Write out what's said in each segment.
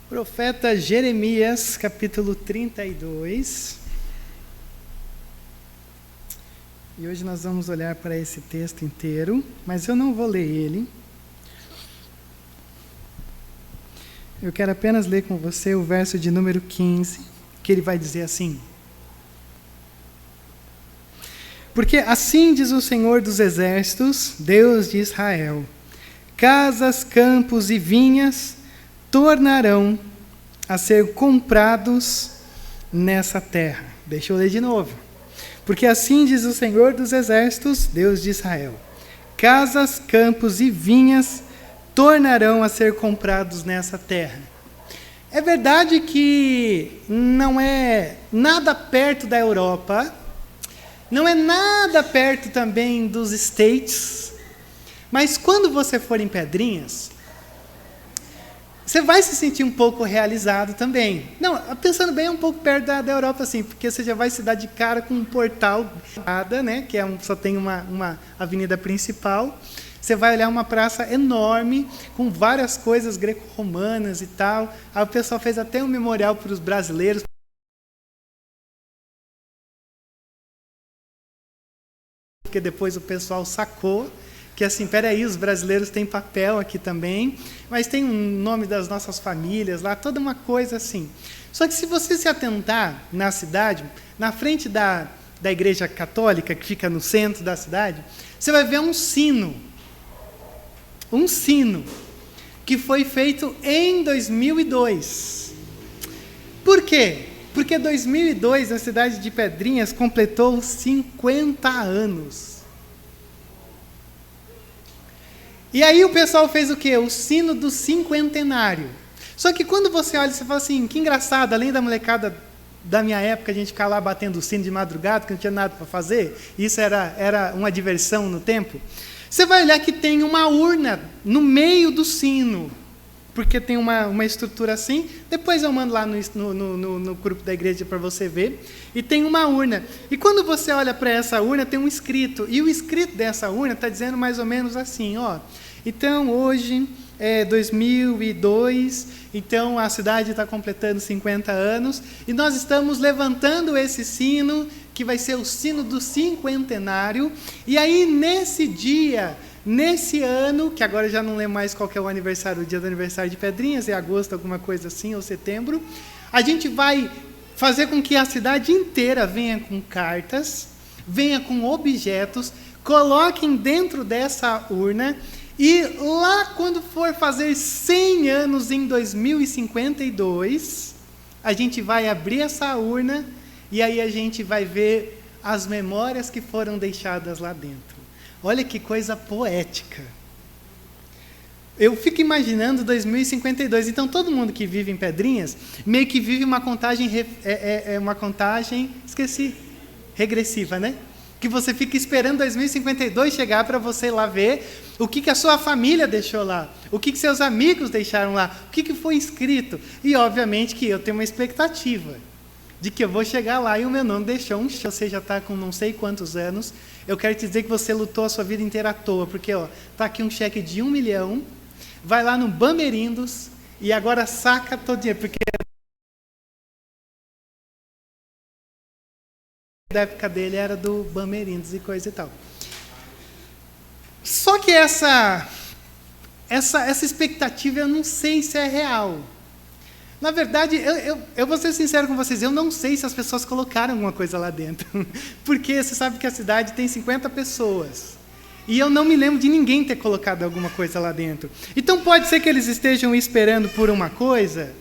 Profeta Jeremias, capítulo 32. E hoje nós vamos olhar para esse texto inteiro, mas eu não vou ler ele. Eu quero apenas ler com você o verso de número 15, que ele vai dizer assim: Porque assim diz o Senhor dos Exércitos, Deus de Israel: casas, campos e vinhas tornarão a ser comprados nessa terra. Deixa eu ler de novo. Porque assim diz o Senhor dos Exércitos, Deus de Israel: casas, campos e vinhas tornarão a ser comprados nessa terra. É verdade que não é nada perto da Europa, não é nada perto também dos States, mas quando você for em Pedrinhas, você vai se sentir um pouco realizado também. Não, pensando bem, é um pouco perto da Europa, assim, porque você já vai se dar de cara com um portal, né, que só tem uma avenida principal. Você vai olhar uma praça enorme, com várias coisas greco-romanas e tal. Aí o pessoal fez até um memorial para os brasileiros, porque depois o pessoal sacou que assim, peraí, os brasileiros têm papel aqui também, mas tem um nome das nossas famílias lá, toda uma coisa assim. Só que se você se atentar na cidade, na frente da igreja católica, que fica no centro da cidade, você vai ver um sino, que foi feito em 2002. Por quê? Porque 2002, a cidade de Pedrinhas completou 50 anos. E aí o pessoal fez o quê? O sino do cinquentenário. Só que quando você olha, você fala assim, que engraçado, além da molecada da minha época, a gente ficar lá batendo o sino de madrugada, que não tinha nada para fazer, isso era uma diversão no tempo. Você vai olhar que tem uma urna no meio do sino, porque tem uma estrutura assim. Depois eu mando lá no grupo da igreja para você ver. E tem uma urna. E quando você olha para essa urna, tem um escrito. E o escrito dessa urna está dizendo mais ou menos assim, ó. Então, hoje é 2002, então a cidade está completando 50 anos, e nós estamos levantando esse sino, que vai ser o sino do cinquentenário. E aí, nesse dia, nesse ano, que agora eu já não lembro mais qual que é o aniversário, o dia do aniversário de Pedrinhas, é agosto, alguma coisa assim, ou setembro, a gente vai fazer com que a cidade inteira venha com cartas, venha com objetos, coloquem dentro dessa urna, e lá quando for fazer 100 anos em 2052, a gente vai abrir essa urna, e aí a gente vai ver as memórias que foram deixadas lá dentro. Olha que coisa poética. Eu fico imaginando 2052. Então, todo mundo que vive em Pedrinhas, meio que vive uma contagem, regressiva, né? Que você fica esperando 2052 chegar para você lá ver o que a sua família deixou lá, o que seus amigos deixaram lá, o que foi escrito. E, obviamente, que eu tenho uma expectativa de que eu vou chegar lá e o meu nome deixou um show. Você já está com não sei quantos anos. Eu quero te dizer que você lutou a sua vida inteira à toa, porque está aqui um cheque de 1 milhão, vai lá no Bamerindos e agora saca todo o dinheiro, porque da época dele era do Bamerindos e coisa e tal. Só que essa expectativa eu não sei se é real. Na verdade, eu vou ser sincero com vocês, eu não sei se as pessoas colocaram alguma coisa lá dentro. Porque você sabe que a cidade tem 50 pessoas. E eu não me lembro de ninguém ter colocado alguma coisa lá dentro. Então pode ser que eles estejam esperando por uma coisa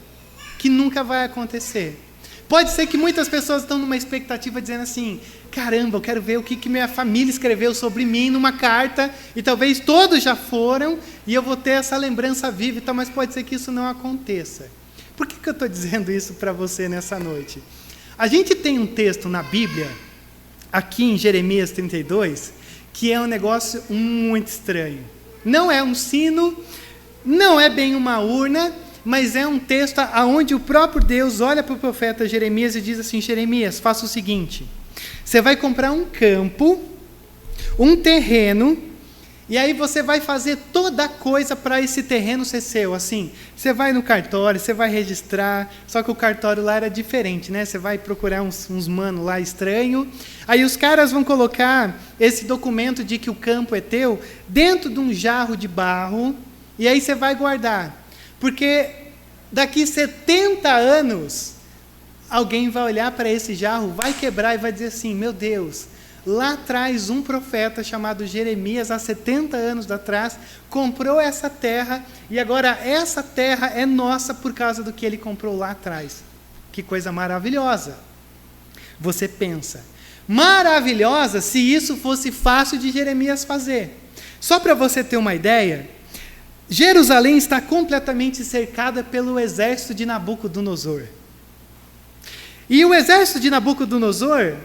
que nunca vai acontecer. Pode ser que muitas pessoas estão numa expectativa dizendo assim, caramba, eu quero ver o que minha família escreveu sobre mim numa carta, e talvez todos já foram, e eu vou ter essa lembrança viva e tal, mas pode ser que isso não aconteça. Por que eu estou dizendo isso para você nessa noite? A gente tem um texto na Bíblia, aqui em Jeremias 32, que é um negócio muito estranho. Não é um sino, não é bem uma urna, mas é um texto onde o próprio Deus olha para o profeta Jeremias e diz assim, Jeremias, faça o seguinte, você vai comprar um campo, um terreno, E aí você vai fazer toda coisa para esse terreno ser seu, assim, você vai no cartório, você vai registrar, só que o cartório lá era diferente, né? Você vai procurar uns mano lá estranho, aí os caras vão colocar esse documento de que o campo é teu dentro de um jarro de barro, e aí você vai guardar, porque daqui 70 anos, alguém vai olhar para esse jarro, vai quebrar e vai dizer assim, meu Deus, lá atrás, um profeta chamado Jeremias, há 70 anos atrás, comprou essa terra, e agora essa terra é nossa por causa do que ele comprou lá atrás. Que coisa maravilhosa. Você pensa, maravilhosa se isso fosse fácil de Jeremias fazer. Só para você ter uma ideia, Jerusalém está completamente cercada pelo exército de Nabucodonosor. E o exército de Nabucodonosor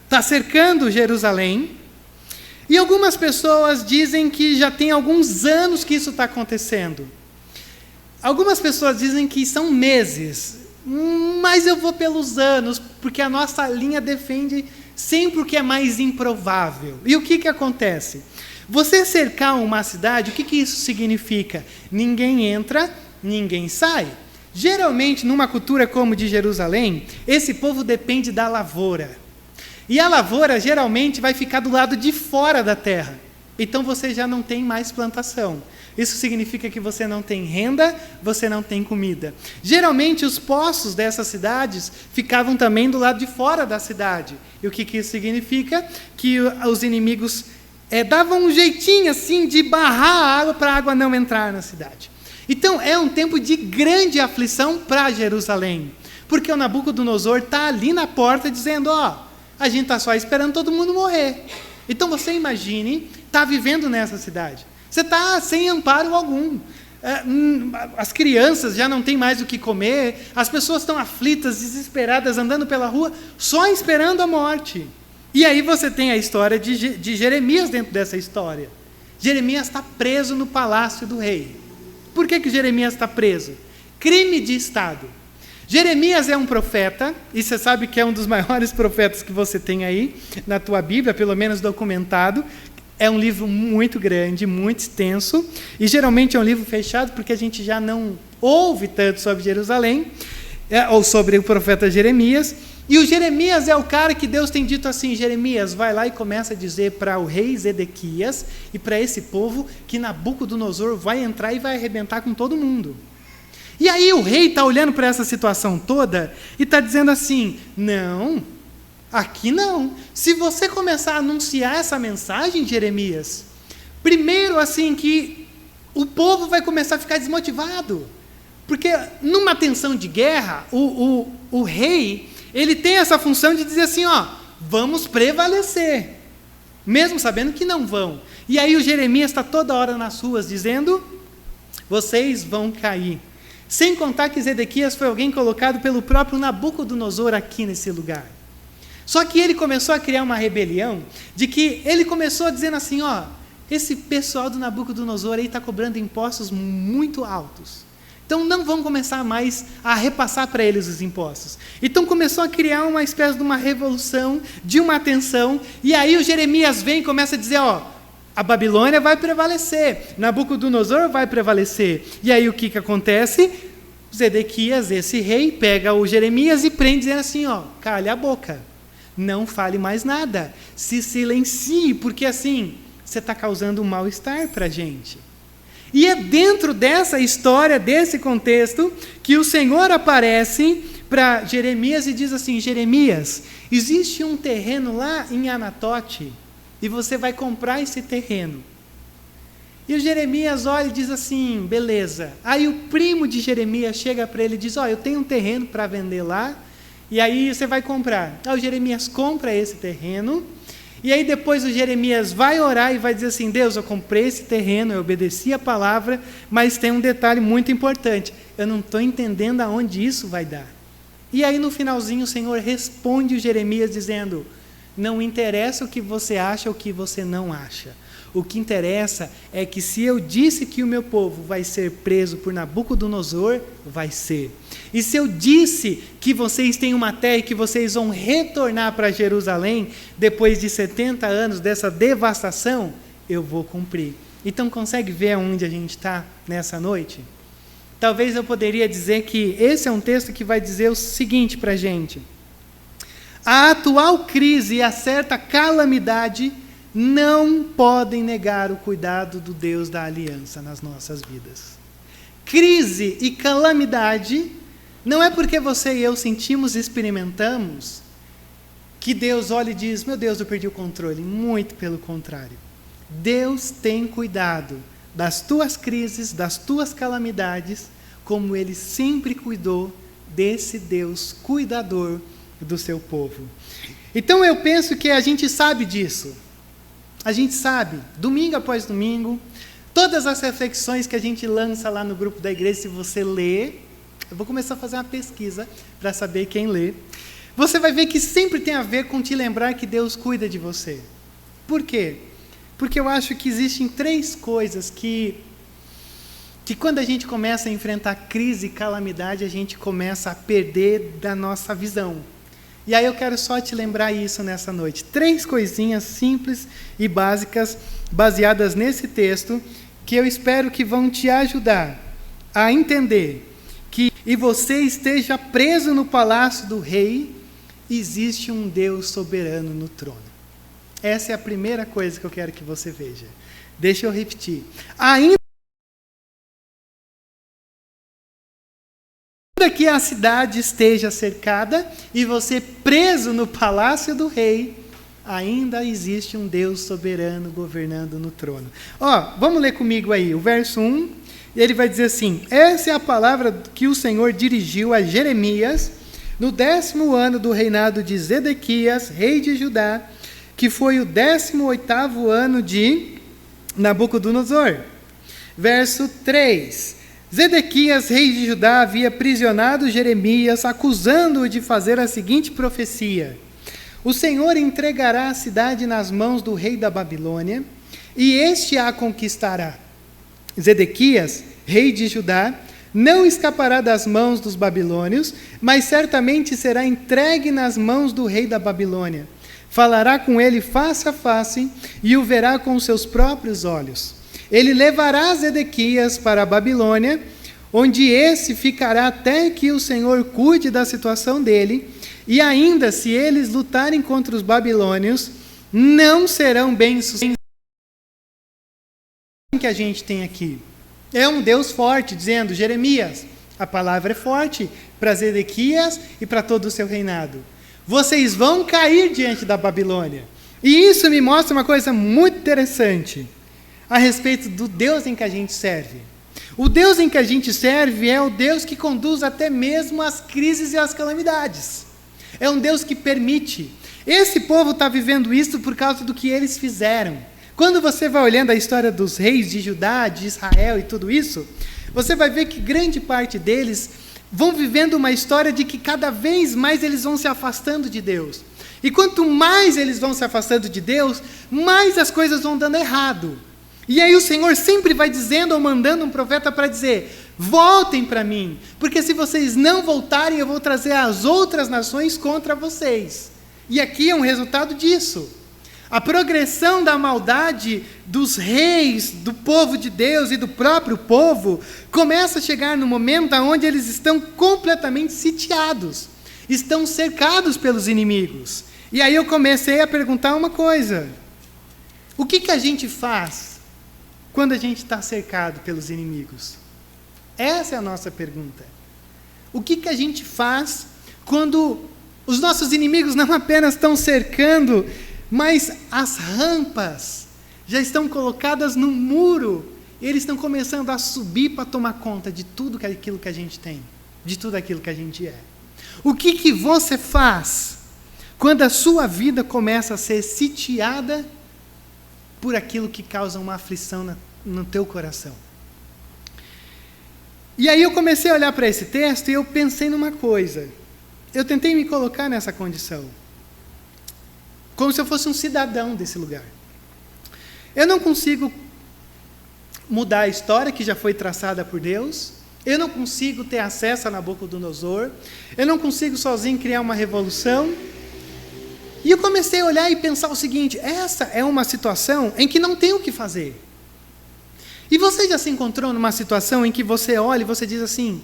está cercando Jerusalém, e algumas pessoas dizem que já tem alguns anos que isso está acontecendo. Algumas pessoas dizem que são meses, mas eu vou pelos anos, porque a nossa linha defende sempre o que é mais improvável. E o que acontece? Você cercar uma cidade, o que isso significa? Ninguém entra, ninguém sai. Geralmente, numa cultura como de Jerusalém, esse povo depende da lavoura. E a lavoura, geralmente, vai ficar do lado de fora da terra. Então, você já não tem mais plantação. Isso significa que você não tem renda, você não tem comida. Geralmente, os poços dessas cidades ficavam também do lado de fora da cidade. E o que isso significa? Que os inimigos davam um jeitinho, assim, de barrar a água para a água não entrar na cidade. Então, é um tempo de grande aflição para Jerusalém, porque o Nabucodonosor está ali na porta dizendo, a gente está só esperando todo mundo morrer. Então, você imagine, está vivendo nessa cidade. Você está sem amparo algum. As crianças já não têm mais o que comer, as pessoas estão aflitas, desesperadas, andando pela rua, só esperando a morte. E aí você tem a história de Jeremias dentro dessa história. Jeremias está preso no palácio do rei. Por que Jeremias está preso? Crime de Estado. Jeremias é um profeta, e você sabe que é um dos maiores profetas que você tem aí na tua Bíblia, pelo menos documentado. É um livro muito grande, muito extenso, e geralmente é um livro fechado, porque a gente já não ouve tanto sobre Jerusalém, ou sobre o profeta Jeremias. E o Jeremias é o cara que Deus tem dito assim, Jeremias, vai lá e começa a dizer para o rei Zedequias e para esse povo que Nabucodonosor vai entrar e vai arrebentar com todo mundo. E aí o rei está olhando para essa situação toda e está dizendo assim, não, aqui não. Se você começar a anunciar essa mensagem, Jeremias, primeiro assim que o povo vai começar a ficar desmotivado. Porque numa tensão de guerra, o rei, ele tem essa função de dizer assim, vamos prevalecer, mesmo sabendo que não vão. E aí o Jeremias está toda hora nas ruas dizendo, vocês vão cair. Sem contar que Zedequias foi alguém colocado pelo próprio Nabucodonosor aqui nesse lugar. Só que ele começou a criar uma rebelião, de que ele começou dizendo assim, esse pessoal do Nabucodonosor aí está cobrando impostos muito altos. Então não vão começar mais a repassar para eles os impostos. Então começou a criar uma espécie de uma revolução, de uma tensão, e aí o Jeremias vem e começa a dizer, a Babilônia vai prevalecer, Nabucodonosor vai prevalecer. E aí o que acontece? Zedequias, esse rei, pega o Jeremias e prende, dizendo assim, calha a boca, não fale mais nada, se silencie, porque assim, você está causando um mal-estar para a gente. E é dentro dessa história, desse contexto, que o Senhor aparece para Jeremias e diz assim, Jeremias, existe um terreno lá em Anatote, e você vai comprar esse terreno. E o Jeremias olha e diz assim, beleza. Aí o primo de Jeremias chega para ele e diz, eu tenho um terreno para vender lá, e aí você vai comprar. Aí o Jeremias compra esse terreno, e aí depois o Jeremias vai orar e vai dizer assim, Deus, eu comprei esse terreno, eu obedeci a palavra, mas tem um detalhe muito importante, eu não estou entendendo aonde isso vai dar. E aí no finalzinho o Senhor responde o Jeremias dizendo, não interessa o que você acha ou o que você não acha. O que interessa é que se eu disse que o meu povo vai ser preso por Nabucodonosor, vai ser. E se eu disse que vocês têm uma terra e que vocês vão retornar para Jerusalém, depois de 70 anos dessa devastação, eu vou cumprir. Então, consegue ver onde a gente está nessa noite? Talvez eu poderia dizer que esse é um texto que vai dizer o seguinte para a gente: a atual crise e a certa calamidade não podem negar o cuidado do Deus da aliança nas nossas vidas. Crise e calamidade não é porque você e eu sentimos e experimentamos que Deus olha e diz, meu Deus, eu perdi o controle. Muito pelo contrário. Deus tem cuidado das tuas crises, das tuas calamidades, como Ele sempre cuidou desse Deus cuidador do seu povo. Então eu penso que a gente sabe disso. A gente sabe, domingo após domingo, todas as reflexões que a gente lança lá no grupo da igreja, se você lê, eu vou começar a fazer uma pesquisa para saber quem lê, você vai ver que sempre tem a ver com te lembrar que Deus cuida de você. Por quê? Porque eu acho que existem 3 coisas que quando a gente começa a enfrentar crise e calamidade, a gente começa a perder da nossa visão. E aí eu quero só te lembrar isso nessa noite. 3 coisinhas simples e básicas, baseadas nesse texto, que eu espero que vão te ajudar a entender que, e você esteja preso no palácio do rei, existe um Deus soberano no trono. Essa é a primeira coisa que eu quero que você veja. Deixa eu repetir. Ainda que a cidade esteja cercada e você preso no palácio do rei, ainda existe um Deus soberano governando no trono. Vamos ler comigo aí o verso 1. Ele vai dizer assim: essa é a palavra que o Senhor dirigiu a Jeremias no 10º ano do reinado de Zedequias, rei de Judá, que foi o 18º ano de Nabucodonosor. Verso 3. Zedequias, rei de Judá, havia aprisionado Jeremias, acusando-o de fazer a seguinte profecia: o Senhor entregará a cidade nas mãos do rei da Babilônia, e este a conquistará. Zedequias, rei de Judá, não escapará das mãos dos babilônios, mas certamente será entregue nas mãos do rei da Babilônia. Falará com ele face a face e o verá com seus próprios olhos. Ele levará Zedequias para a Babilônia, onde esse ficará até que o Senhor cuide da situação dele, e ainda se eles lutarem contra os babilônios, não serão bem-sucedidos. O que a gente tem aqui? É um Deus forte, dizendo, Jeremias, a palavra é forte para Zedequias e para todo o seu reinado. Vocês vão cair diante da Babilônia. E isso me mostra uma coisa muito interessante a respeito do Deus em que a gente serve. O Deus em que a gente serve é o Deus que conduz até mesmo as crises e as calamidades. É um Deus que permite. Esse povo está vivendo isso por causa do que eles fizeram. Quando você vai olhando a história dos reis de Judá, de Israel e tudo isso, você vai ver que grande parte deles vão vivendo uma história de que cada vez mais eles vão se afastando de Deus. E quanto mais eles vão se afastando de Deus, mais as coisas vão dando errado. E aí o Senhor sempre vai dizendo ou mandando um profeta para dizer, voltem para mim, porque se vocês não voltarem, eu vou trazer as outras nações contra vocês. E aqui é um resultado disso. A progressão da maldade dos reis, do povo de Deus e do próprio povo, começa a chegar no momento onde eles estão completamente sitiados, estão cercados pelos inimigos. E aí eu comecei a perguntar uma coisa: o que a gente faz quando a gente está cercado pelos inimigos? Essa é a nossa pergunta. O que a gente faz quando os nossos inimigos não apenas estão cercando, mas as rampas já estão colocadas no muro, e eles estão começando a subir para tomar conta de tudo aquilo que a gente tem, de tudo aquilo que a gente é. O que você faz quando a sua vida começa a ser sitiada por aquilo que causa uma aflição no teu coração? E aí eu comecei a olhar para esse texto e eu pensei numa coisa. Eu tentei me colocar nessa condição, como se eu fosse um cidadão desse lugar. Eu não consigo mudar a história que já foi traçada por Deus. Eu não consigo ter acesso a Nabucodonosor. Eu não consigo sozinho criar uma revolução. E eu comecei a olhar e pensar o seguinte: essa é uma situação em que não tem o que fazer. E você já se encontrou numa situação em que você olha e você diz assim: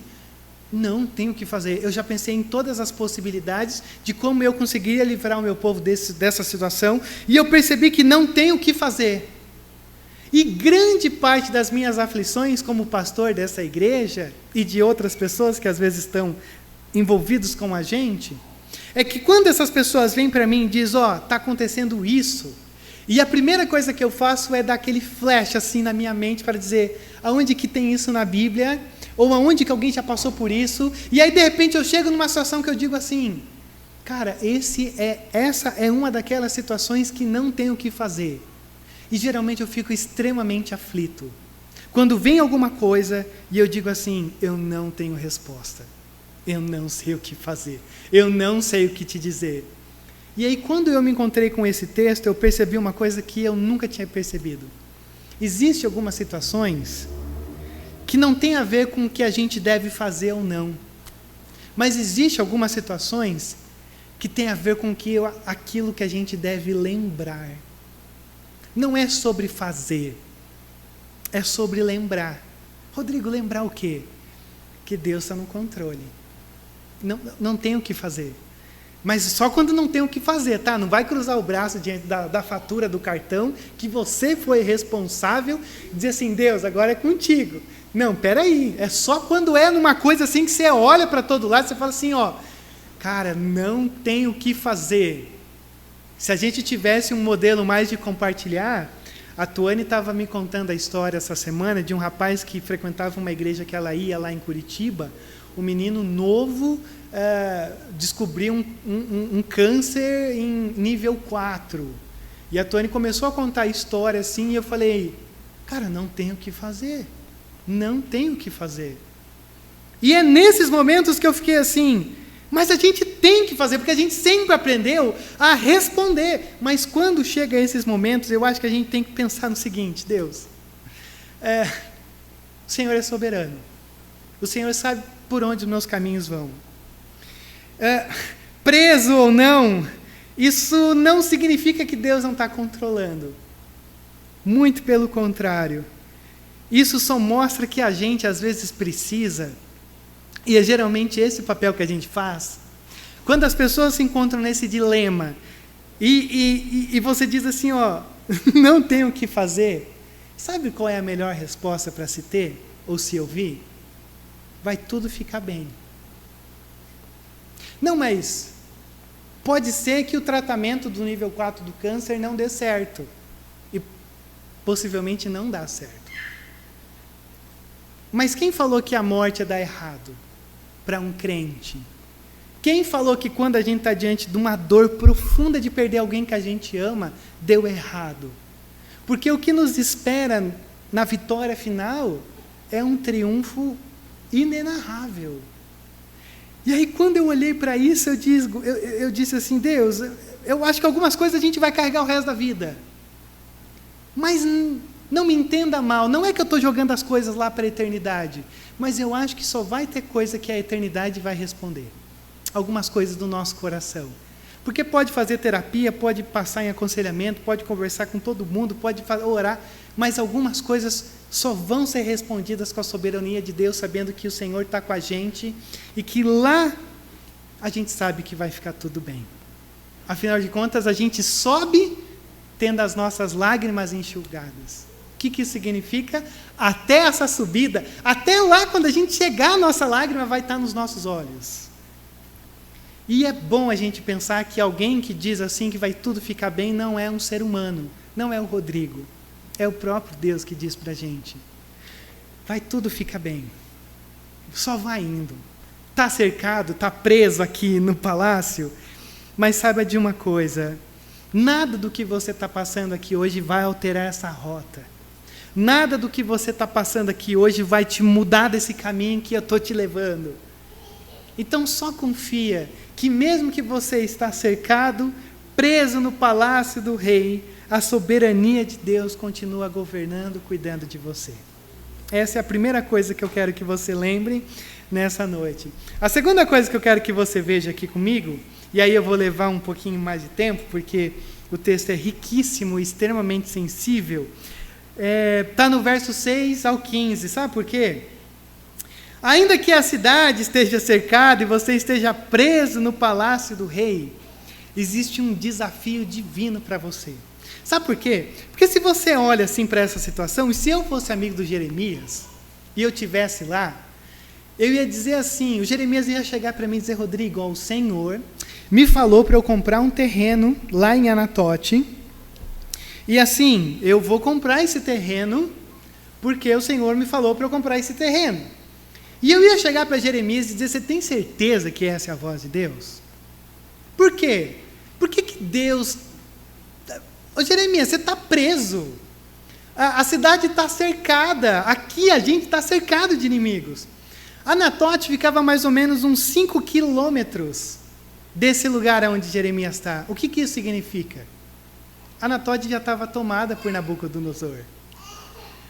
não tenho o que fazer. Eu já pensei em todas as possibilidades de como eu conseguiria livrar o meu povo dessa situação, e eu percebi que não tenho o que fazer. E grande parte das minhas aflições como pastor dessa igreja, e de outras pessoas que às vezes estão envolvidos com a gente, é que quando essas pessoas vêm para mim e dizem: está acontecendo isso, e a primeira coisa que eu faço é dar aquele flash assim na minha mente para dizer: aonde que tem isso na Bíblia? Ou aonde que alguém já passou por isso? E aí de repente eu chego numa situação que eu digo assim: cara, essa é uma daquelas situações que não tem o que fazer. E geralmente eu fico extremamente aflito quando vem alguma coisa e eu digo assim: eu não tenho resposta, eu não sei o que fazer, eu não sei o que te dizer. E aí quando eu me encontrei com esse texto, eu percebi uma coisa que eu nunca tinha percebido. Existem algumas situações que não tem a ver com o que a gente deve fazer ou não, mas existem algumas situações que tem a ver com aquilo que a gente deve lembrar. Não é sobre fazer, é sobre lembrar. Rodrigo, lembrar o quê? Que Deus está no controle. Não tem o que fazer. Mas só quando não tem o que fazer, tá? Não vai cruzar o braço diante da fatura do cartão, que você foi responsável, e dizer assim: Deus, agora é contigo. Não, peraí, é só quando é numa coisa assim que você olha para todo lado e você fala assim: cara, não tem o que fazer. Se a gente tivesse um modelo mais de compartilhar, a Tuane estava me contando a história essa semana de um rapaz que frequentava uma igreja que ela ia lá em Curitiba. Um menino novo descobriu um câncer em nível 4. E a Tuane começou a contar a história assim, e eu falei: cara, não tem o que fazer. Não tem o que fazer. E é nesses momentos que eu fiquei assim: mas a gente tem que fazer, porque a gente sempre aprendeu a responder. Mas quando chega a esses momentos, eu acho que a gente tem que pensar no seguinte: Deus, o Senhor é soberano. O Senhor sabe por onde os meus caminhos vão. Preso ou não, isso não significa que Deus não está controlando. Muito pelo contrário. Isso só mostra que a gente às vezes precisa, e é geralmente esse o papel que a gente faz, quando as pessoas se encontram nesse dilema, e você diz assim: não tem o que fazer, sabe qual é a melhor resposta para se ter, ou se ouvir? Vai tudo ficar bem. Não, mas pode ser que o tratamento do nível 4 do câncer não dê certo, e possivelmente não dá certo. Mas quem falou que a morte dá errado para um crente? Quem falou que quando a gente está diante de uma dor profunda de perder alguém que a gente ama, deu errado? Porque o que nos espera na vitória final é um triunfo inenarrável. E aí quando eu olhei para isso, eu disse assim: Deus, eu acho que algumas coisas a gente vai carregar o resto da vida. Mas não me entenda mal, não é que eu estou jogando as coisas lá para a eternidade, mas eu acho que só vai ter coisa que a eternidade vai responder. Algumas coisas do nosso coração. Porque pode fazer terapia, pode passar em aconselhamento, pode conversar com todo mundo, pode orar, mas algumas coisas só vão ser respondidas com a soberania de Deus, sabendo que o Senhor está com a gente e que lá a gente sabe que vai ficar tudo bem. Afinal de contas, a gente sobe tendo as nossas lágrimas enxugadas. O que isso significa? Até essa subida, até lá, quando a gente chegar, a nossa lágrima vai estar nos nossos olhos. E é bom a gente pensar que alguém que diz assim que vai tudo ficar bem não é um ser humano, não é o Rodrigo, é o próprio Deus que diz para a gente: vai tudo ficar bem, só vai indo. Está cercado, está preso aqui no palácio, mas saiba de uma coisa: nada do que você está passando aqui hoje vai alterar essa rota. Nada do que você está passando aqui hoje vai te mudar desse caminho que eu estou te levando. Então só confia que mesmo que você está cercado, preso no palácio do rei, a soberania de Deus continua governando, cuidando de você. Essa é a primeira coisa que eu quero que você lembre nessa noite. A segunda coisa que eu quero que você veja aqui comigo, e aí eu vou levar um pouquinho mais de tempo, porque o texto é riquíssimo e extremamente sensível. Está no verso 6 ao 15, sabe por quê? Ainda que a cidade esteja cercada e você esteja preso no palácio do rei, existe um desafio divino para você. Sabe por quê? Porque se você olha assim para essa situação, e se eu fosse amigo do Jeremias, e eu estivesse lá, eu ia dizer assim, o Jeremias ia chegar para mim e dizer, Rodrigo, o Senhor me falou para eu comprar um terreno lá em Anatote, e assim, eu vou comprar esse terreno, porque o Senhor me falou para eu comprar esse terreno. E eu ia chegar para Jeremias e dizer, você tem certeza que essa é a voz de Deus? Por quê? Por que Deus... Ô Jeremias, você está preso. A cidade está cercada. Aqui a gente está cercado de inimigos. Anatote ficava mais ou menos uns 5 quilômetros desse lugar onde Jeremias está. O que isso significa? Anatote já estava tomada por Nabucodonosor.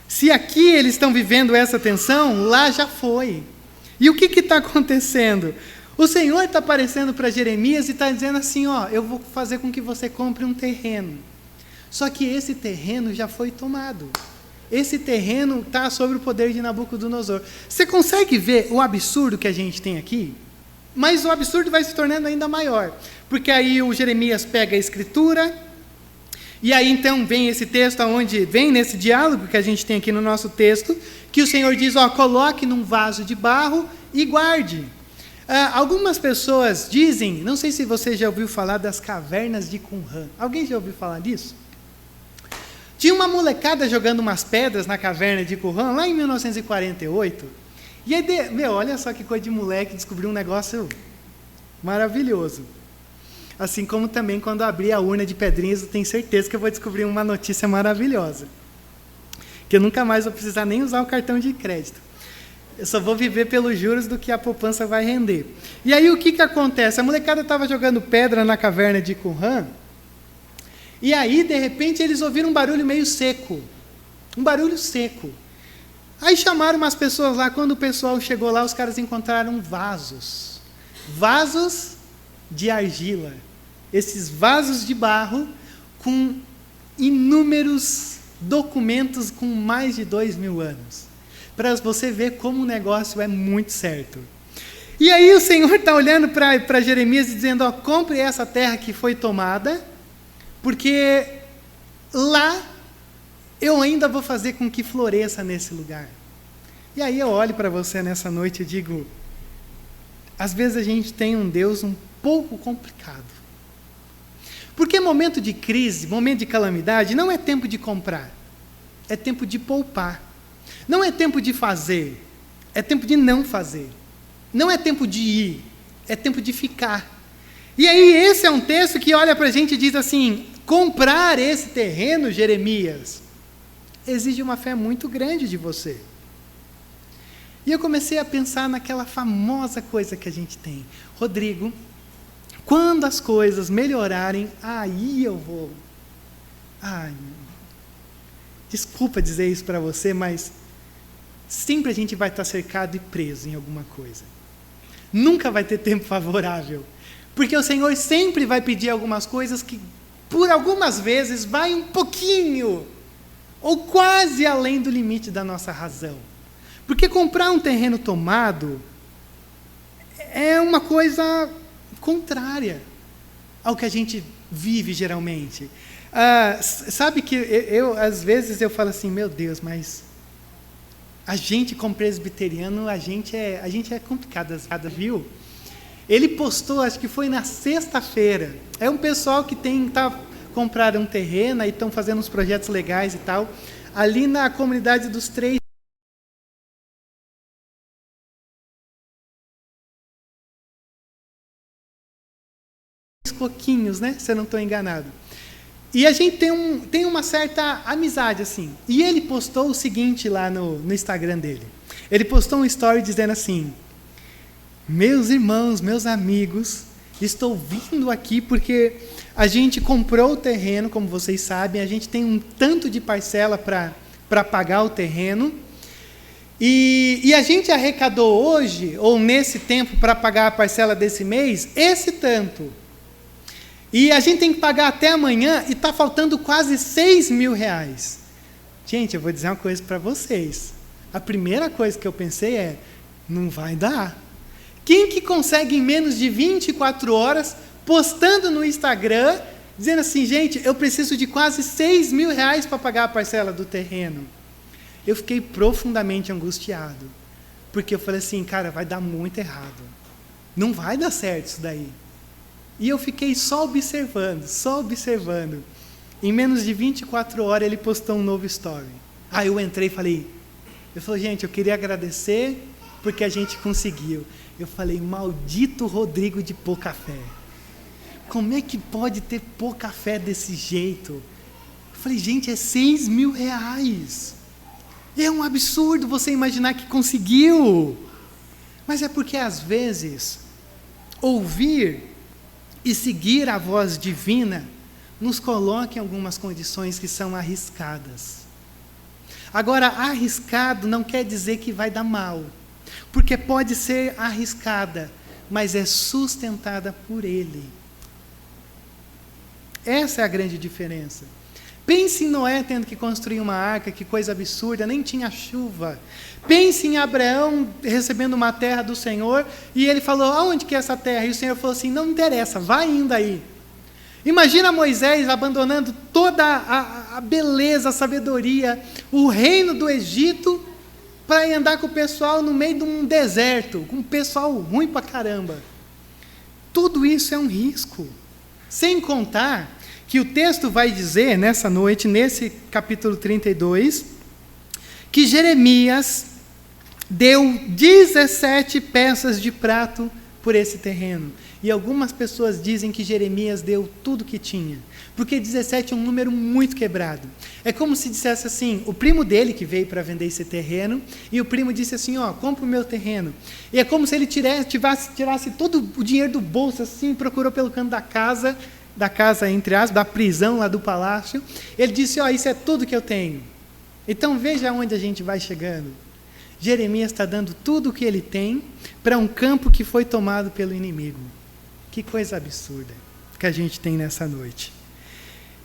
Se aqui eles estão vivendo essa tensão, lá já foi. E o que está acontecendo? O Senhor está aparecendo para Jeremias e está dizendo assim, eu vou fazer com que você compre um terreno. Só que esse terreno já foi tomado. Esse terreno está sob o poder de Nabucodonosor. Você consegue ver o absurdo que a gente tem aqui? Mas o absurdo vai se tornando ainda maior. Porque aí o Jeremias pega a escritura, e aí então vem esse texto, onde vem nesse diálogo que a gente tem aqui no nosso texto, que o Senhor diz, coloque num vaso de barro e guarde. Algumas pessoas dizem, não sei se você já ouviu falar das cavernas de Qumran. Alguém já ouviu falar disso? Tinha uma molecada jogando umas pedras na caverna de Qumran, lá em 1948. E aí, olha só que coisa de moleque, descobriu um negócio maravilhoso. Assim como também quando eu abrir a urna de pedrinhas, eu tenho certeza que eu vou descobrir uma notícia maravilhosa. Que eu nunca mais vou precisar nem usar o cartão de crédito. Eu só vou viver pelos juros do que a poupança vai render. E aí o que acontece? A molecada estava jogando pedra na caverna de Qumran, e aí, de repente, eles ouviram um barulho meio seco. Um barulho seco. Aí chamaram umas pessoas lá, quando o pessoal chegou lá, os caras encontraram vasos. Vasos de argila. Esses vasos de barro com inúmeros documentos com mais de 2.000 anos. Para você ver como o negócio é muito certo. E aí o Senhor está olhando para Jeremias e dizendo, compre essa terra que foi tomada, porque lá eu ainda vou fazer com que floresça nesse lugar. E aí eu olho para você nessa noite e digo, às vezes a gente tem um Deus um pouco complicado. Porque momento de crise, momento de calamidade, não é tempo de comprar, é tempo de poupar. Não é tempo de fazer, é tempo de não fazer. Não é tempo de ir, é tempo de ficar. E aí esse é um texto que olha para a gente e diz assim, comprar esse terreno, Jeremias, exige uma fé muito grande de você. E eu comecei a pensar naquela famosa coisa que a gente tem. Rodrigo, quando as coisas melhorarem, aí eu vou... desculpa dizer isso para você, mas sempre a gente vai estar cercado e preso em alguma coisa. Nunca vai ter tempo favorável. Porque o Senhor sempre vai pedir algumas coisas que, por algumas vezes, vai um pouquinho, ou quase além do limite da nossa razão. Porque comprar um terreno tomado é uma coisa contrária ao que a gente vive geralmente. Sabe que às vezes eu falo assim, meu Deus, mas a gente como presbiteriano, a gente é complicado, viu? Ele postou, acho que foi na sexta-feira, é um pessoal que compraram um terreno e estão fazendo uns projetos legais e tal, ali na comunidade dos 3 coquinhos, né? Se eu não estou enganado. E a gente tem uma certa amizade, assim. E ele postou o seguinte lá no Instagram dele. Ele postou um story dizendo assim, meus irmãos, meus amigos, estou vindo aqui porque a gente comprou o terreno, como vocês sabem, a gente tem um tanto de parcela para pagar o terreno, e a gente arrecadou hoje, ou nesse tempo, para pagar a parcela desse mês, esse tanto. E a gente tem que pagar até amanhã e está faltando quase R$6.000. Gente, eu vou dizer uma coisa para vocês. A primeira coisa que eu pensei é, não vai dar. Quem que consegue em menos de 24 horas, postando no Instagram, dizendo assim, gente, eu preciso de quase R$6.000 para pagar a parcela do terreno? Eu fiquei profundamente angustiado. Porque eu falei assim, cara, vai dar muito errado. Não vai dar certo isso daí. E eu fiquei só observando. Em menos de 24 horas ele postou um novo story. Aí eu entrei e falei, gente, eu queria agradecer porque a gente conseguiu. Eu falei, maldito Rodrigo de pouca fé. Como é que pode ter pouca fé desse jeito? Eu falei, gente, é R$6.000. É um absurdo você imaginar que conseguiu. Mas é porque às vezes, ouvir e seguir a voz divina nos coloca em algumas condições que são arriscadas. Agora, arriscado não quer dizer que vai dar mal, porque pode ser arriscada, mas é sustentada por Ele. Essa é a grande diferença. Pense em Noé tendo que construir uma arca, que coisa absurda, nem tinha chuva. Pense em Abraão recebendo uma terra do Senhor, e ele falou, aonde que é essa terra? E o Senhor falou assim, não interessa, vai indo aí. Imagina Moisés abandonando toda a beleza, a sabedoria, o reino do Egito, para ir andar com o pessoal no meio de um deserto, com um pessoal ruim pra caramba. Tudo isso é um risco. Sem contar que o texto vai dizer, nessa noite, nesse capítulo 32, que Jeremias deu 17 peças de prato por esse terreno. E algumas pessoas dizem que Jeremias deu tudo que tinha, porque 17 é um número muito quebrado. É como se dissesse assim, o primo dele que veio para vender esse terreno, e o primo disse assim, compra o meu terreno. E é como se ele tirasse todo o dinheiro do bolso, assim, procurou pelo canto da casa, entre aspas, da prisão lá do palácio. Ele disse, isso é tudo que eu tenho. Então veja onde a gente vai chegando. Jeremias está dando tudo o que ele tem para um campo que foi tomado pelo inimigo. Que coisa absurda que a gente tem nessa noite.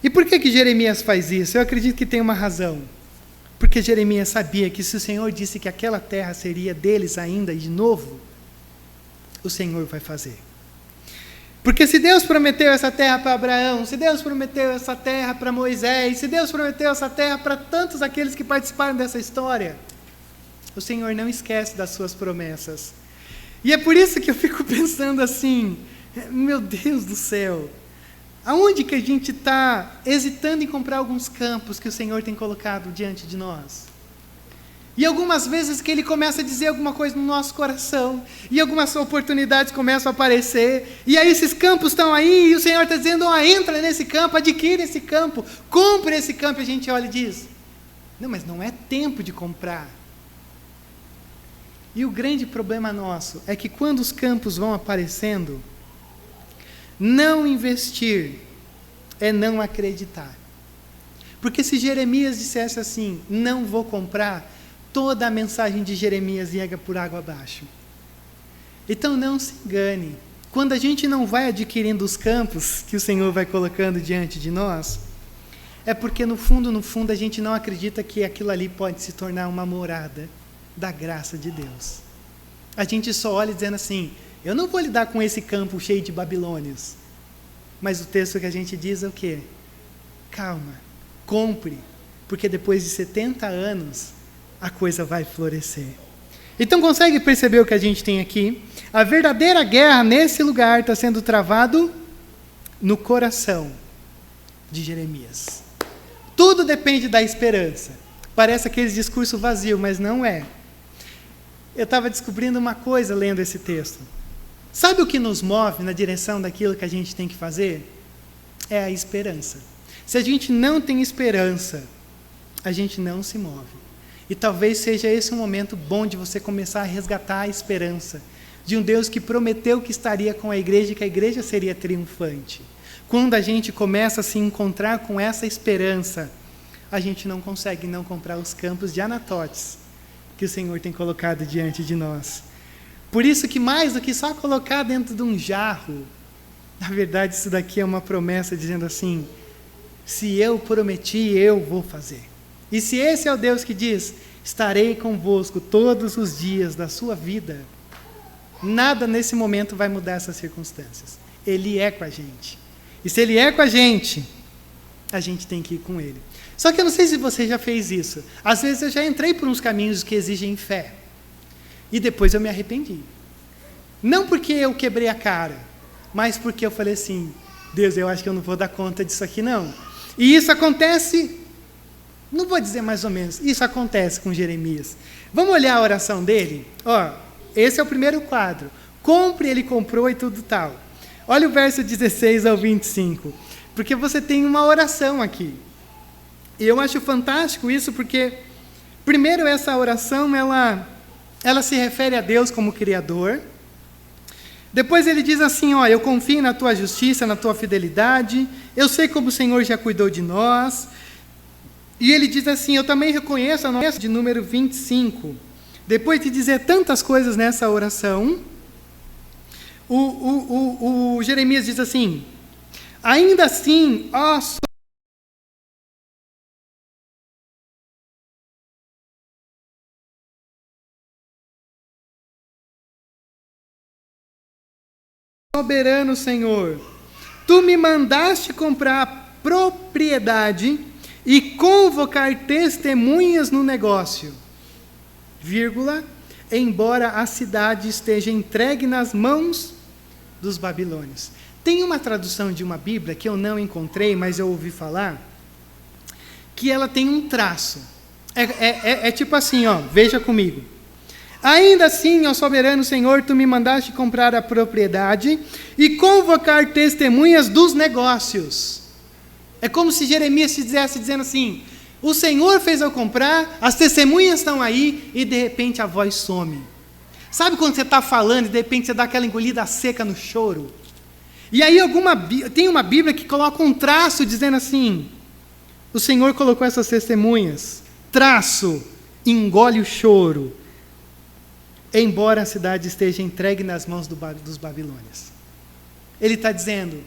E por que Jeremias faz isso? Eu acredito que tem uma razão. Porque Jeremias sabia que se o Senhor disse que aquela terra seria deles ainda e de novo, o Senhor vai fazer. Porque se Deus prometeu essa terra para Abraão, se Deus prometeu essa terra para Moisés, se Deus prometeu essa terra para tantos aqueles que participaram dessa história, o Senhor não esquece das suas promessas. E é por isso que eu fico pensando assim, meu Deus do céu, aonde que a gente está hesitando em comprar alguns campos que o Senhor tem colocado diante de nós? E algumas vezes que Ele começa a dizer alguma coisa no nosso coração, e algumas oportunidades começam a aparecer, e aí esses campos estão aí, e o Senhor está dizendo, entra nesse campo, adquire esse campo, compre esse campo, e a gente olha e diz, não, mas não é tempo de comprar. E o grande problema nosso é que quando os campos vão aparecendo, não investir é não acreditar. Porque se Jeremias dissesse assim, não vou comprar, toda a mensagem de Jeremias ia por água abaixo. Então não se engane. Quando a gente não vai adquirindo os campos que o Senhor vai colocando diante de nós, é porque no fundo a gente não acredita que aquilo ali pode se tornar uma morada da graça de Deus. A gente só olha dizendo assim, eu não vou lidar com esse campo cheio de babilônios. Mas o texto que a gente diz é o quê? Calma, compre, porque depois de 70 anos, a coisa vai florescer. Então consegue perceber o que a gente tem aqui? A verdadeira guerra nesse lugar está sendo travado no coração de Jeremias. Tudo depende da esperança. Parece aquele discurso vazio, mas não é. Eu estava descobrindo uma coisa lendo esse texto. Sabe o que nos move na direção daquilo que a gente tem que fazer? É a esperança. Se a gente não tem esperança, a gente não se move. E talvez seja esse um momento bom de você começar a resgatar a esperança de um Deus que prometeu que estaria com a igreja e que a igreja seria triunfante. Quando a gente começa a se encontrar com essa esperança, a gente não consegue não comprar os campos de Anatotes que o Senhor tem colocado diante de nós. Por isso que mais do que só colocar dentro de um jarro, Na verdade, isso daqui é uma promessa dizendo assim: se eu prometi, eu vou fazer. E se esse é o Deus que diz: estarei convosco todos os dias da sua vida, nada nesse momento vai mudar essas circunstâncias. Ele é com a gente. E se Ele é com a gente tem que ir com Ele. Só que eu não sei se você já fez isso. Às vezes eu já entrei por uns caminhos que exigem fé. E depois eu me arrependi. Não porque eu quebrei a cara, mas porque eu falei assim: Deus, eu acho que eu não vou dar conta disso aqui não. E isso acontece, não vou dizer mais ou menos, isso acontece com Jeremias. Vamos olhar a oração dele? Esse é o primeiro quadro. Compre, ele comprou e tudo tal. Olha o verso 16 ao 25. Porque você tem uma oração aqui. E eu acho fantástico isso porque, primeiro, essa oração, ela se refere a Deus como Criador. Depois ele diz assim: eu confio na tua justiça, na tua fidelidade, eu sei como o Senhor já cuidou de nós. E ele diz assim: eu também reconheço a nossa, de número 25. Depois de dizer tantas coisas nessa oração, o Jeremias diz assim: ainda assim, ó soberano Senhor, tu me mandaste comprar propriedade e convocar testemunhas no negócio, embora a cidade esteja entregue nas mãos dos babilônios. Tem uma tradução de uma Bíblia que eu não encontrei, mas eu ouvi falar, que ela tem um traço. É tipo assim, veja comigo. Ainda assim, ó soberano Senhor, tu me mandaste comprar a propriedade e convocar testemunhas dos negócios. É como se Jeremias se dissesse dizendo assim: o Senhor fez eu comprar, as testemunhas estão aí, e de repente a voz some. Sabe quando você está falando e de repente você dá aquela engolida seca no choro? E aí tem uma Bíblia que coloca um traço dizendo assim: o Senhor colocou essas testemunhas, traço, engole o choro, embora a cidade esteja entregue nas mãos dos babilônios. Ele está dizendo: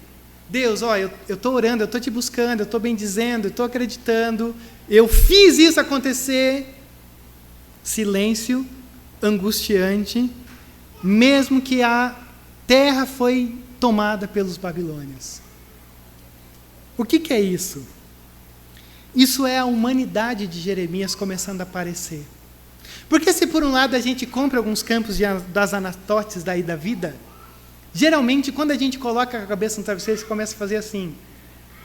Deus, eu estou orando, eu estou te buscando, eu estou bendizendo, eu estou acreditando, eu fiz isso acontecer. Silêncio, angustiante, mesmo que a terra foi tomada pelos babilônios. O que é isso? Isso é a humanidade de Jeremias começando a aparecer. Porque se por um lado a gente compra alguns campos das Anatotes daí da vida, geralmente quando a gente coloca a cabeça no travesseiro, você começa a fazer assim: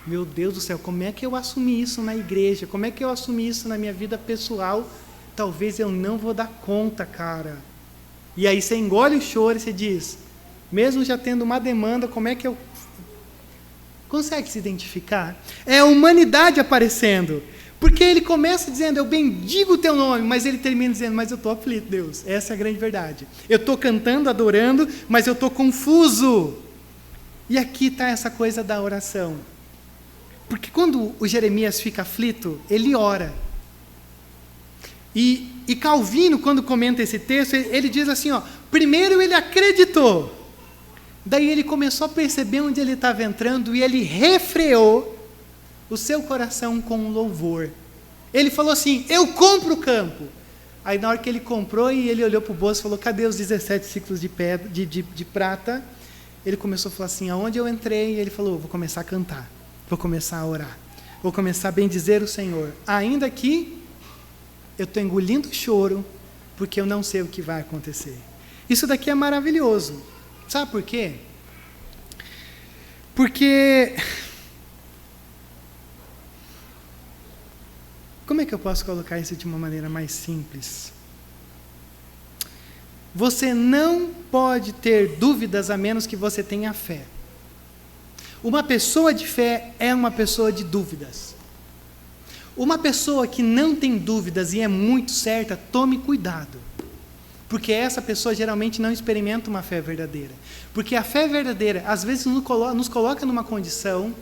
meu Deus do céu, como é que eu assumi isso na igreja? Como é que eu assumi isso na minha vida pessoal? Talvez eu não vou dar conta, cara. E aí você engole o choro e você diz: mesmo já tendo uma demanda, como é que eu... Consegue se identificar? É a humanidade aparecendo. Porque ele começa dizendo: eu bendigo o teu nome, mas ele termina dizendo: mas eu estou aflito, Deus. Essa é a grande verdade. Eu estou cantando, adorando, mas eu estou confuso. E aqui está essa coisa da oração. Porque quando o Jeremias fica aflito, ele ora. E Calvino, quando comenta esse texto, ele diz assim: primeiro ele acreditou. Daí ele começou a perceber onde ele estava entrando e ele refreou o seu coração com louvor. Ele falou assim: eu compro o campo. Aí na hora que ele comprou e ele olhou para o bolso e falou: cadê os 17 ciclos de prata? Ele começou a falar assim: aonde eu entrei? E ele falou: vou começar a cantar, vou começar a orar, vou começar a bendizer o Senhor, ainda que eu estou engolindo choro, porque eu não sei o que vai acontecer. Isso daqui é maravilhoso. Sabe por quê? Porque... como é que eu posso colocar isso de uma maneira mais simples? Você não pode ter dúvidas a menos que você tenha fé. Uma pessoa de fé é uma pessoa de dúvidas. Uma pessoa que não tem dúvidas e é muito certa, tome cuidado. Porque essa pessoa geralmente não experimenta uma fé verdadeira. Porque a fé verdadeira, às vezes, nos coloca numa condição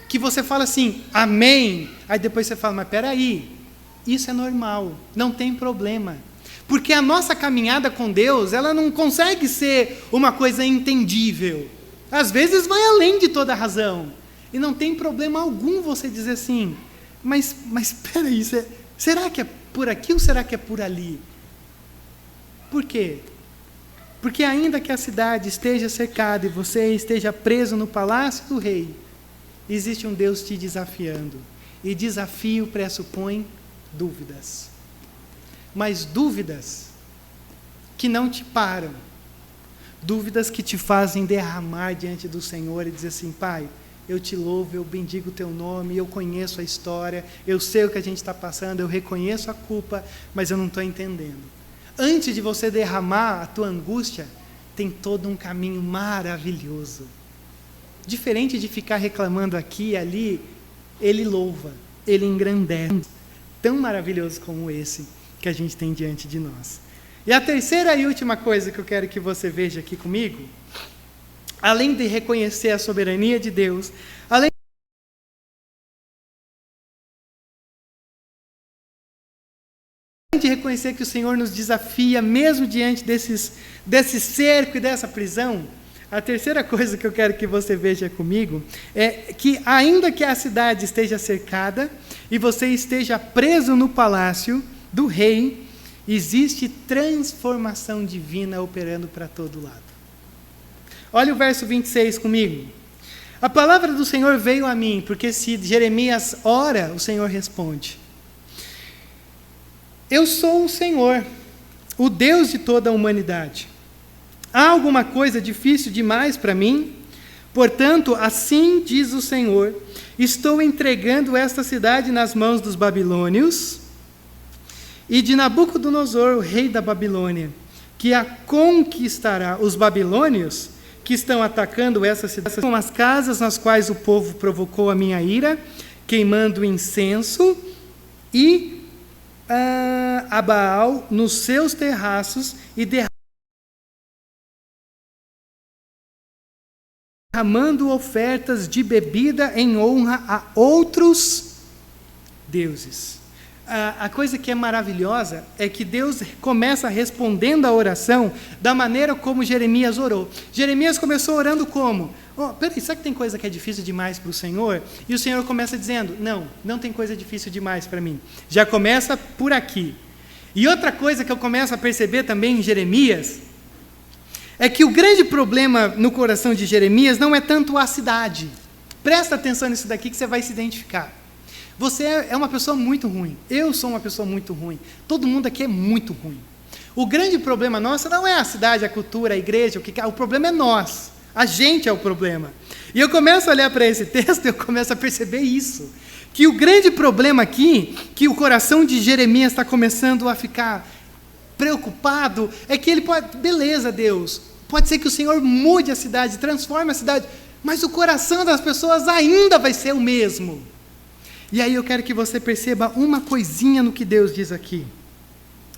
que você fala assim: amém. Aí depois você fala: mas peraí, isso é normal, não tem problema. Porque a nossa caminhada com Deus, ela não consegue ser uma coisa entendível. Às vezes vai além de toda a razão. E não tem problema algum você dizer assim, mas espera aí, será que é por aqui ou será que é por ali? Por quê? Porque ainda que a cidade esteja cercada e você esteja preso no palácio do rei, existe um Deus te desafiando. E desafio pressupõe dúvidas. Mas dúvidas que não te param. Dúvidas que te fazem derramar diante do Senhor e dizer assim, Pai, eu te louvo, eu bendigo o teu nome, eu conheço a história, eu sei o que a gente está passando, eu reconheço a culpa, mas eu não estou entendendo. Antes de você derramar a tua angústia, tem todo um caminho maravilhoso. Diferente de ficar reclamando aqui e ali, ele louva, ele engrandece. Tão maravilhoso como esse que a gente tem diante de nós. E a terceira e última coisa que eu quero que você veja aqui comigo, além de reconhecer a soberania de Deus, além de reconhecer que o Senhor nos desafia, mesmo diante desse cerco e dessa prisão, a terceira coisa que eu quero que você veja comigo é que, ainda que a cidade esteja cercada e você esteja preso no palácio do rei, existe transformação divina operando para todo lado. Olha o verso 26 comigo. A palavra do Senhor veio a mim, porque se Jeremias ora, o Senhor responde. Eu sou o Senhor, o Deus de toda a humanidade. Há alguma coisa difícil demais para mim? Portanto, assim diz o Senhor, estou entregando esta cidade nas mãos dos babilônios e de Nabucodonosor, o rei da Babilônia, que a conquistará. Os babilônios que estão atacando essa cidade são as casas nas quais o povo provocou a minha ira, queimando incenso, e a Baal nos seus terraços e derramando ofertas de bebida em honra a outros deuses. A coisa que é maravilhosa é que Deus começa respondendo a oração da maneira como Jeremias orou. Jeremias começou orando como? Peraí, será que tem coisa que é difícil demais para o Senhor? E o Senhor começa dizendo, não tem coisa difícil demais para mim. Já começa por aqui. E outra coisa que eu começo a perceber também em Jeremias, é que o grande problema no coração de Jeremias não é tanto a cidade. Presta atenção nisso daqui que você vai se identificar. Você é uma pessoa muito ruim. Eu sou uma pessoa muito ruim. Todo mundo aqui é muito ruim. O grande problema nosso não é a cidade, a cultura, a igreja, o problema é nós. A gente é o problema. E eu começo a olhar para esse texto e eu começo a perceber isso. Que o grande problema aqui, que o coração de Jeremias está começando a ficar preocupado, é que ele pode, beleza, Deus, pode ser que o Senhor mude a cidade, transforme a cidade, mas o coração das pessoas ainda vai ser o mesmo. E aí eu quero que você perceba uma coisinha no que Deus diz aqui,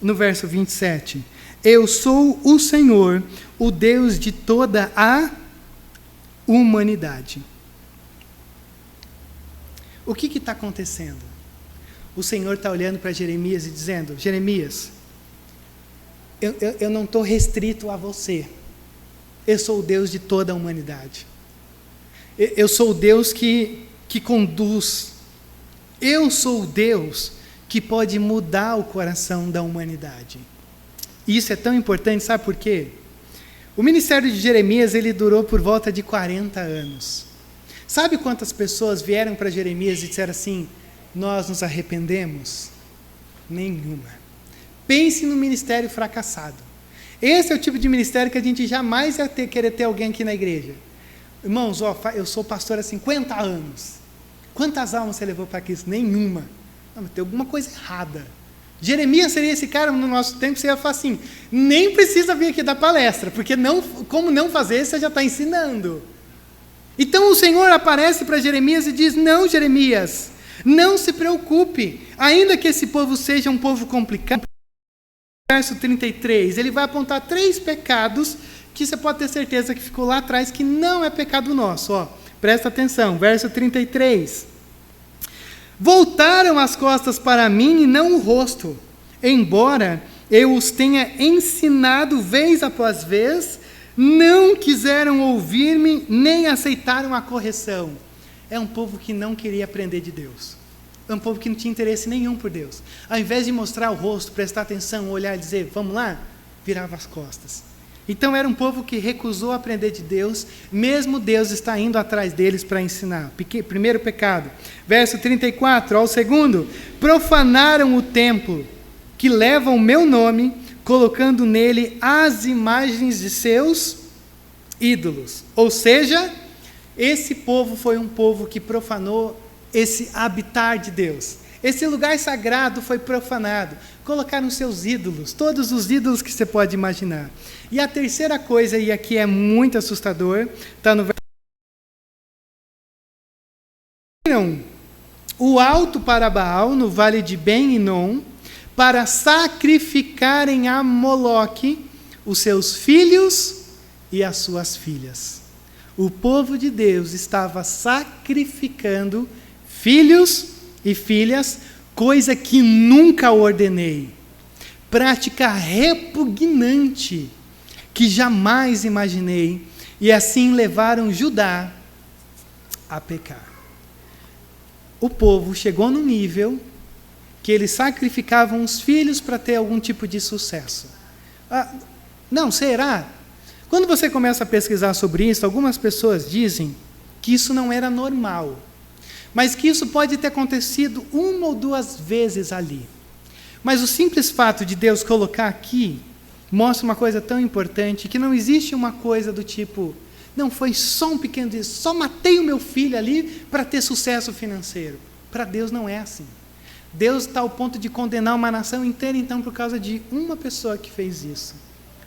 no verso 27. Eu sou o Senhor, o Deus de toda a humanidade. O que está acontecendo? O Senhor está olhando para Jeremias e dizendo, Jeremias, eu não estou restrito a você. Eu sou o Deus de toda a humanidade. Eu sou o Deus que conduz. Eu sou o Deus que pode mudar o coração da humanidade. E isso é tão importante, sabe por quê? O ministério de Jeremias, ele durou por volta de 40 anos. Sabe quantas pessoas vieram para Jeremias e disseram assim, nós nos arrependemos? Nenhuma. Pense no ministério fracassado. Esse é o tipo de ministério que a gente jamais ia querer ter alguém aqui na igreja. Irmãos, eu sou pastor há 50 anos. Quantas almas você levou para Cristo? Nenhuma. Não, mas tem alguma coisa errada. Jeremias seria esse cara no nosso tempo, você ia falar assim, nem precisa vir aqui dar palestra, porque como não fazer, você já está ensinando. Então o Senhor aparece para Jeremias e diz, não, Jeremias, não se preocupe, ainda que esse povo seja um povo complicado. Verso 33, ele vai apontar 3 pecados que você pode ter certeza que ficou lá atrás, que não é pecado nosso. Presta atenção, verso 33. Voltaram as costas para mim e não o rosto, embora eu os tenha ensinado vez após vez, não quiseram ouvir-me, nem aceitaram a correção. É um povo que não queria aprender de Deus. É um povo que não tinha interesse nenhum por Deus. Ao invés de mostrar o rosto, prestar atenção, olhar e dizer, vamos lá, virava as costas. Então era um povo que recusou aprender de Deus, mesmo Deus está indo atrás deles para ensinar. Primeiro pecado. Verso 34, ao segundo, profanaram o templo, que leva o meu nome, colocando nele as imagens de seus ídolos. Ou seja, esse povo foi um povo que profanou esse habitar de Deus. Esse lugar sagrado foi profanado. Colocaram seus ídolos, todos os ídolos que você pode imaginar. E a terceira coisa, e aqui é muito assustador, está no verso. O alto para Baal, no vale de Ben-Hinom, para sacrificarem a Moloque os seus filhos e as suas filhas. O povo de Deus estava sacrificando filhos e filhas, coisa que nunca ordenei. Prática repugnante, que jamais imaginei, e assim levaram Judá a pecar. O povo chegou num nível que eles sacrificavam os filhos para ter algum tipo de sucesso. Não, será? Quando você começa a pesquisar sobre isso, algumas pessoas dizem que isso não era normal, mas que isso pode ter acontecido uma ou duas vezes ali. Mas o simples fato de Deus colocar aqui mostra uma coisa tão importante, que não existe uma coisa do tipo, não, foi só um pequeno dia, só matei o meu filho ali para ter sucesso financeiro. Para Deus não é assim. Deus está ao ponto de condenar uma nação inteira, então, por causa de uma pessoa que fez isso.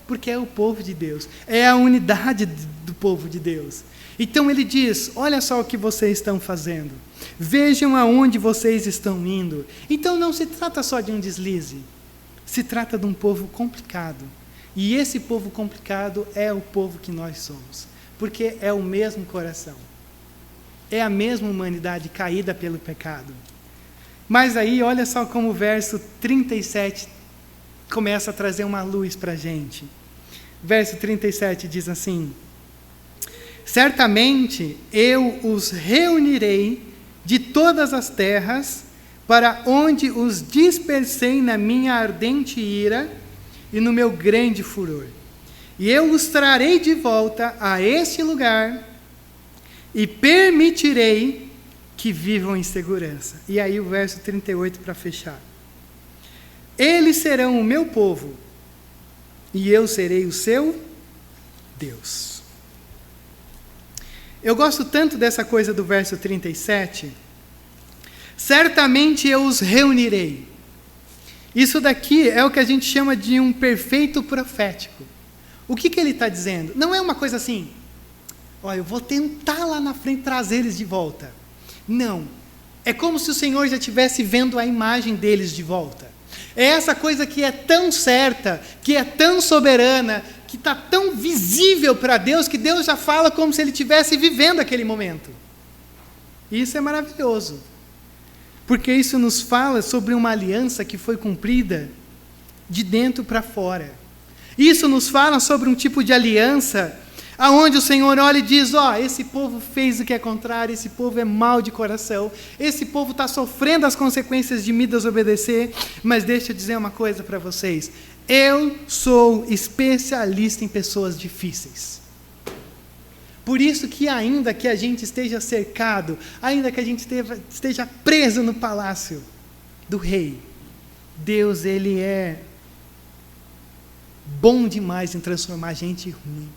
Porque é o povo de Deus, é a unidade do povo de Deus. Então ele diz, olha só o que vocês estão fazendo. Vejam aonde vocês estão indo. Então não se trata só de um deslize. Se trata de um povo complicado. E esse povo complicado é o povo que nós somos. Porque é o mesmo coração. É a mesma humanidade caída pelo pecado. Mas aí, olha só como o verso 37 começa a trazer uma luz para a gente. Verso 37 diz assim: certamente eu os reunirei de todas as terras, para onde os dispersei na minha ardente ira e no meu grande furor. E eu os trarei de volta a este lugar e permitirei que vivam em segurança. E aí o verso 38 para fechar. Eles serão o meu povo, e eu serei o seu Deus. Eu gosto tanto dessa coisa do verso 37. Certamente eu os reunirei. Isso daqui é o que a gente chama de um perfeito profético. O que ele está dizendo? Não é uma coisa assim, olha, eu vou tentar lá na frente trazer eles de volta. Não. É como se o Senhor já estivesse vendo a imagem deles de volta. É essa coisa que é tão certa, que é tão soberana, que está tão visível para Deus, que Deus já fala como se Ele estivesse vivendo aquele momento. E isso é maravilhoso. Porque isso nos fala sobre uma aliança que foi cumprida de dentro para fora. Isso nos fala sobre um tipo de aliança aonde o Senhor olha e diz, esse povo fez o que é contrário, esse povo é mau de coração, esse povo está sofrendo as consequências de me desobedecer, mas deixa eu dizer uma coisa para vocês, eu sou especialista em pessoas difíceis. Por isso que ainda que a gente esteja cercado, ainda que a gente esteja preso no palácio do rei, Deus, Ele é bom demais em transformar gente ruim.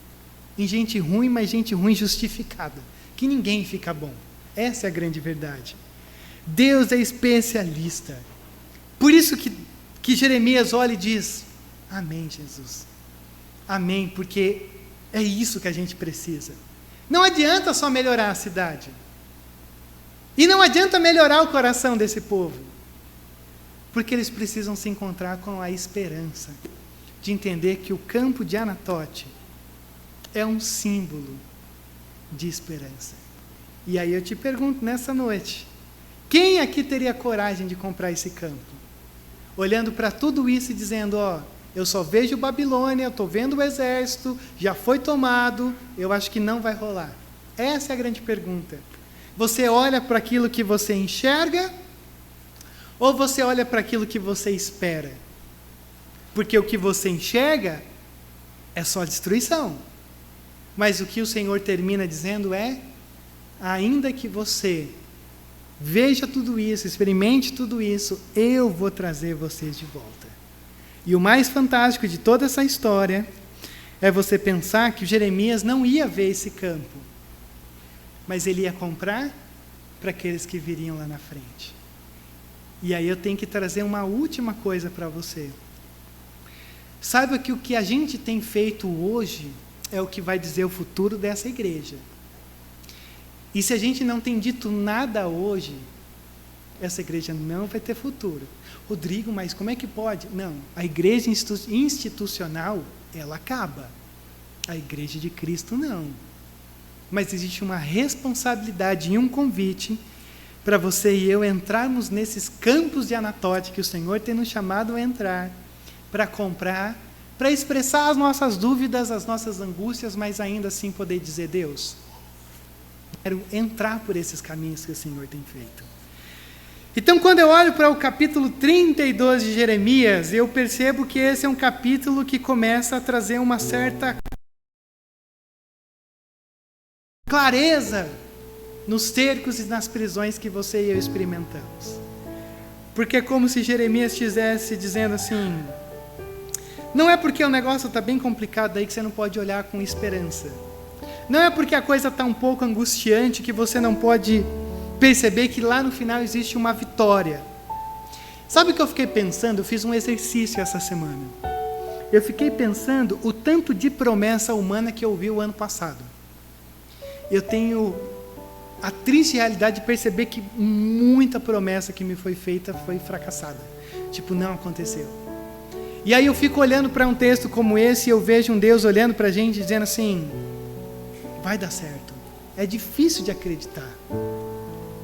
Em gente ruim, mas gente ruim justificada. Que ninguém fica bom. Essa é a grande verdade. Deus é especialista. Por isso que Jeremias olha e diz, amém, Jesus. Amém, porque é isso que a gente precisa. Não adianta só melhorar a cidade. E não adianta melhorar o coração desse povo. Porque eles precisam se encontrar com a esperança de entender que o campo de Anatote é um símbolo de esperança. E aí eu te pergunto nessa noite, quem aqui teria coragem de comprar esse campo? Olhando para tudo isso e dizendo, eu só vejo Babilônia, eu estou vendo o exército, já foi tomado, eu acho que não vai rolar. Essa é a grande pergunta. Você olha para aquilo que você enxerga, ou você olha para aquilo que você espera? Porque o que você enxerga é só destruição. Mas o que o Senhor termina dizendo é: ainda que você veja tudo isso, experimente tudo isso, eu vou trazer vocês de volta. E o mais fantástico de toda essa história é você pensar que Jeremias não ia ver esse campo, mas ele ia comprar para aqueles que viriam lá na frente. E aí eu tenho que trazer uma última coisa para você. Saiba que o que a gente tem feito hoje é o que vai dizer o futuro dessa igreja. E se a gente não tem dito nada hoje, essa igreja não vai ter futuro. Rodrigo, mas como é que pode? Não, a igreja institucional, ela acaba. A igreja de Cristo não. Mas existe uma responsabilidade e um convite para você e eu entrarmos nesses campos de Anatote que o Senhor tem nos chamado a entrar, para comprar, para expressar as nossas dúvidas, as nossas angústias, mas ainda assim poder dizer: Deus, quero entrar por esses caminhos que o Senhor tem feito. Então, quando eu olho para o capítulo 32 de Jeremias, eu percebo que esse é um capítulo que começa a trazer uma certa clareza nos cercos e nas prisões que você e eu experimentamos. Porque é como se Jeremias estivesse dizendo assim: não é porque o negócio está bem complicado aí que você não pode olhar com esperança. Não é porque a coisa está um pouco angustiante que você não pode perceber que lá no final existe uma vitória. Sabe o que eu fiquei pensando? Eu fiz um exercício essa semana. Eu fiquei pensando o tanto de promessa humana que eu vi o ano passado. Eu tenho a triste realidade de perceber que muita promessa que me foi feita foi fracassada. Tipo, não aconteceu. E aí eu fico olhando para um texto como esse e eu vejo um Deus olhando para a gente dizendo assim: vai dar certo. É difícil de acreditar.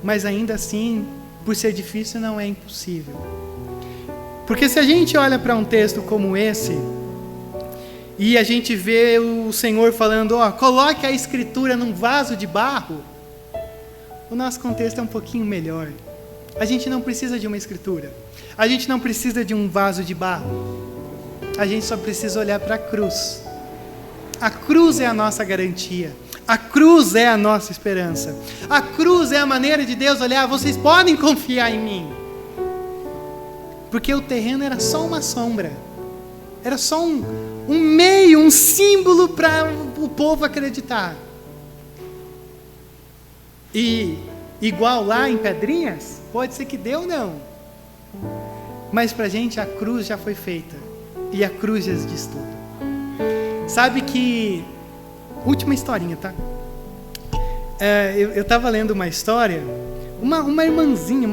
Mas ainda assim, por ser difícil, não é impossível. Porque se a gente olha para um texto como esse, e a gente vê o Senhor falando: ó, coloque a escritura num vaso de barro, o nosso contexto é um pouquinho melhor. A gente não precisa de uma escritura. A gente não precisa de um vaso de barro. A gente só precisa olhar para a cruz. A cruz é a nossa garantia. A cruz é a nossa esperança. A cruz é a maneira de Deus olhar: vocês podem confiar em mim. Porque o terreno era só uma sombra. Era só um meio, um símbolo para o povo acreditar. E igual lá em Pedrinhas, pode ser que deu não. Mas para a gente a cruz já foi feita. E a cruz já diz tudo. Sabe que... Última historinha, tá? Eu estava lendo uma história, uma irmãzinha,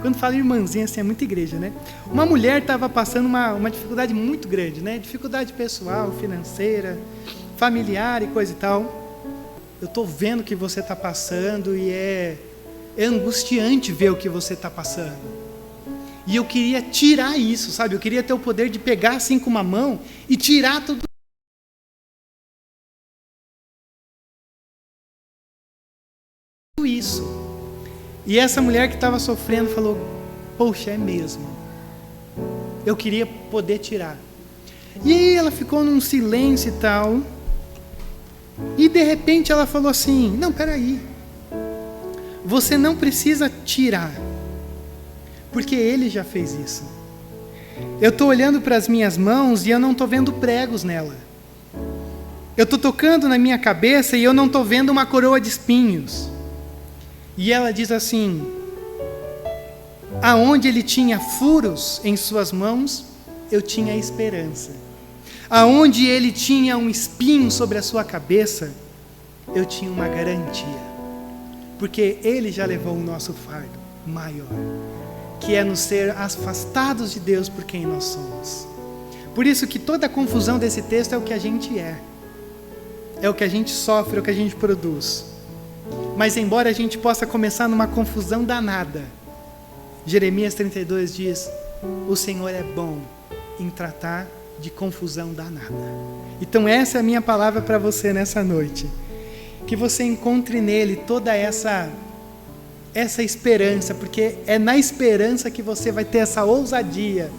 quando fala irmãzinha, assim, é muita igreja, né? Uma mulher estava passando uma dificuldade muito grande, né? Dificuldade pessoal, financeira, familiar e coisa e tal. Eu estou vendo o que você está passando e é angustiante ver o que você está passando. E eu queria tirar isso, sabe? Eu queria ter o poder de pegar assim com uma mão e tirar tudo isso. E essa mulher que estava sofrendo falou: poxa, é mesmo. Eu queria poder tirar. E aí ela ficou num silêncio e tal. E de repente ela falou assim: não, peraí. Você não precisa tirar. Porque ele já fez isso. Eu estou olhando para as minhas mãos e eu não estou vendo pregos nela. Eu estou tocando na minha cabeça e eu não estou vendo uma coroa de espinhos. E ela diz assim: aonde ele tinha furos em suas mãos, eu tinha esperança. Aonde ele tinha um espinho sobre a sua cabeça, eu tinha uma garantia. Porque ele já levou o nosso fardo maior, que é nos ser afastados de Deus por quem nós somos. Por isso que toda a confusão desse texto é o que a gente é o que a gente sofre, é o que a gente produz. Mas embora a gente possa começar numa confusão danada, Jeremias 32 diz: o Senhor é bom em tratar de confusão danada. Então essa é a minha palavra para você nessa noite. Que você encontre nele toda essa esperança, porque é na esperança que você vai ter essa ousadia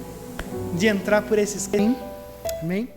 de entrar por esses caminhos. Amém?